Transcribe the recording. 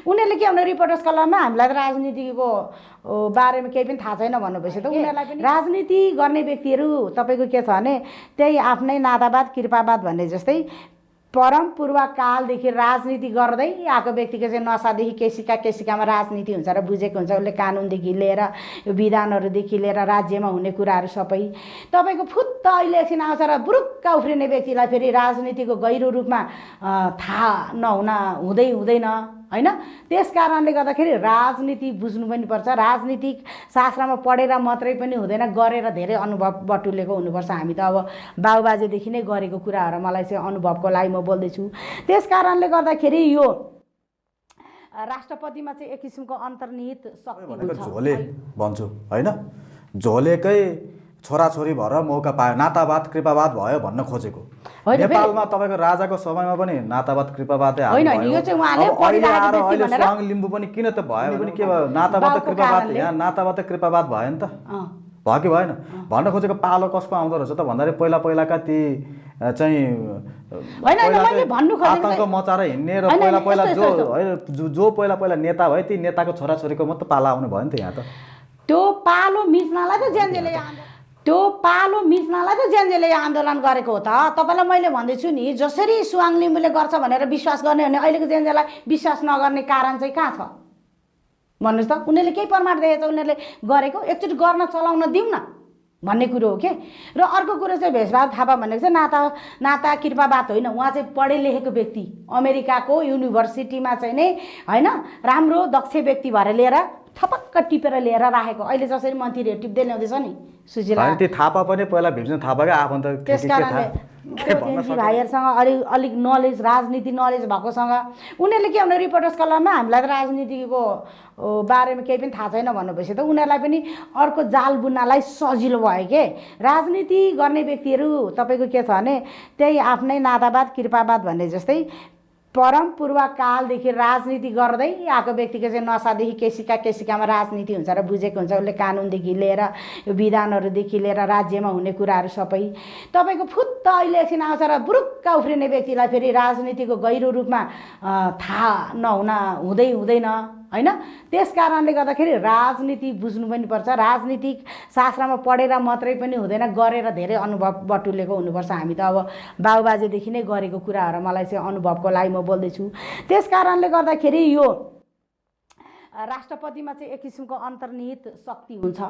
उनीहरूले के भने रिपोर्टर्स कलममा हामीलाई त राजनीतिको बारेमा केही पनि थाहा छैन भन्नुभएपछि त उनीहरूलाई पनि राजनीति गर्ने व्यक्तिहरू तपाईँको के छ भने त्यही आफ्नै नातावाद कृपावाद भन्ने जस्तै परम पूर्व कालदेखि राजनीति गर्दै आएको व्यक्तिको चाहिँ नसादेखि केसीकामा राजनीति हुन्छ र बुझेको हुन्छ। उसले कानुनदेखि लिएर यो विधानहरूदेखि लिएर राज्यमा हुने कुराहरू सबै तपाईँको फुत्त अहिले एकछिन आउँछ र बुरुक्क उफ्रिने व्यक्तिलाई फेरि राजनीतिको गहिरो रूपमा थाहा नहुन हुँदैन हैन। त्यस कारणले गर्दाखेरि राजनीति बुझ्नु पनि पर्छ। राजनीतिक शास्त्रमा पढेर मात्रै पनि हुँदैन, गरेर धेरै अनुभव बटुलेको हुनुपर्छ। हामी त अब बाबुबाजेदेखि नै गरेको कुराहरू मलाई चाहिँ अनुभवको लागि म बोल्दैछु। त्यस कारणले गर्दाखेरि यो राष्ट्रपतिमा चाहिँ एक किसिमको अन्तर्निहित शक्ति हुन्छ। झोले भन्छु हैन, झोलेकै छोराछोरी भएर मौका पायो, नातावाद कृपावाद भयो भन्न खोजेको। नेपालमा तपाईको राजाको समयमा पनि नातावाद कृपावादै होइन, यो चाहिँ उहाँले पढिरहेको व्यक्ति भनेर स्वाङ लिम्बू पनि किन त भयो पनि के भयो, नातावाद कृपावाद यहाँ नातावाद कृपावाद भयो नि त, भयो कि भएन भन्न खोजेको। पालो कसको आउँदो रहेछ त भन्दाखेरि पहिलाका ती चाहिँ आतंक मचाएर हिँड्ने र पहिला जो पहिला नेता भयो ती नेताको छोराछोरीको मात्र पाला आउनु भयो नि त यहाँ त। त्यो पालो मिच्नलाई त जेन्जेले आन्दोलन गरेको हो त। तपाईँलाई मैले भन्दैछु नि, जसरी सुवाङ लिम्बूले गर्छ भनेर विश्वास गर्ने हो भने अहिलेको जेन्जेलाई विश्वास नगर्ने कारण चाहिँ कहाँ छ भन्नुहोस् त। उनीहरूले केही प्रमाण देखेछ उनीहरूले गरेको, एकचोटि गर्न चलाउन दिउँ न भन्ने कुरो हो के। र अर्को कुरो चाहिँ भेषबहादुर थापा भनेको चाहिँ नाता कृपावाद होइन, उहाँ चाहिँ पढे लेखेको व्यक्ति, अमेरिकाको युनिभर्सिटीमा चाहिँ नै होइन राम्रो दक्ष व्यक्ति भएर लिएर थपक्क टिपेर लिएर राखेको। अहिले जसरी मन्त्रीहरू टिप्दै ल्याउँदैछ नि सुशीला थापा पनि पहिला भीमसेन थापाकै आफन्त। त्यस कारणले भाइहरूसँग अलिक नलेज, राजनीति नलेज भएकोसँग उनीहरूले के भने रिपोर्टर्स कलममा हामीलाई त राजनीतिको बारेमा केही पनि थाहा छैन भन्नुभएपछि त उनीहरूलाई पनि अर्को जाल बुन्नलाई सजिलो भयो के। राजनीति गर्ने व्यक्तिहरू तपाईँको के छ भने त्यही आफ्नै नातावाद कृपावाद भन्ने जस्तै परम पूर्व कालदेखि राजनीति गर्दै आएको व्यक्तिको चाहिँ नसादेखि केसीकामा राजनीति हुन्छ र बुझेको हुन्छ। उसले कानुनदेखि लिएर यो विधानहरूदेखि लिएर राज्यमा हुने कुराहरू सबै तपाईँको फुत्त अहिले एकछिन आउँछ र बुरुक्क उफ्रिने व्यक्तिलाई फेरि राजनीतिको गहिरो रूपमा थाहा हुँदैन हैन। त्यस कारणले गर्दाखेरि राजनीति बुझ्नु पनि पर्छ। राजनीतिक शास्त्रमा पढेर मात्रै पनि हुँदैन, गरेर धेरै अनुभव बटुलेको हुनुपर्छ। हामी त अब बाबुबाजेदेखि नै गरेको कुराहरू मलाई चाहिँ अनुभवको लागि म बोल्दैछु। त्यस कारणले गर्दाखेरि यो राष्ट्रपतिमा चाहिँ एक किसिमको अन्तर्निहित शक्ति हुन्छ।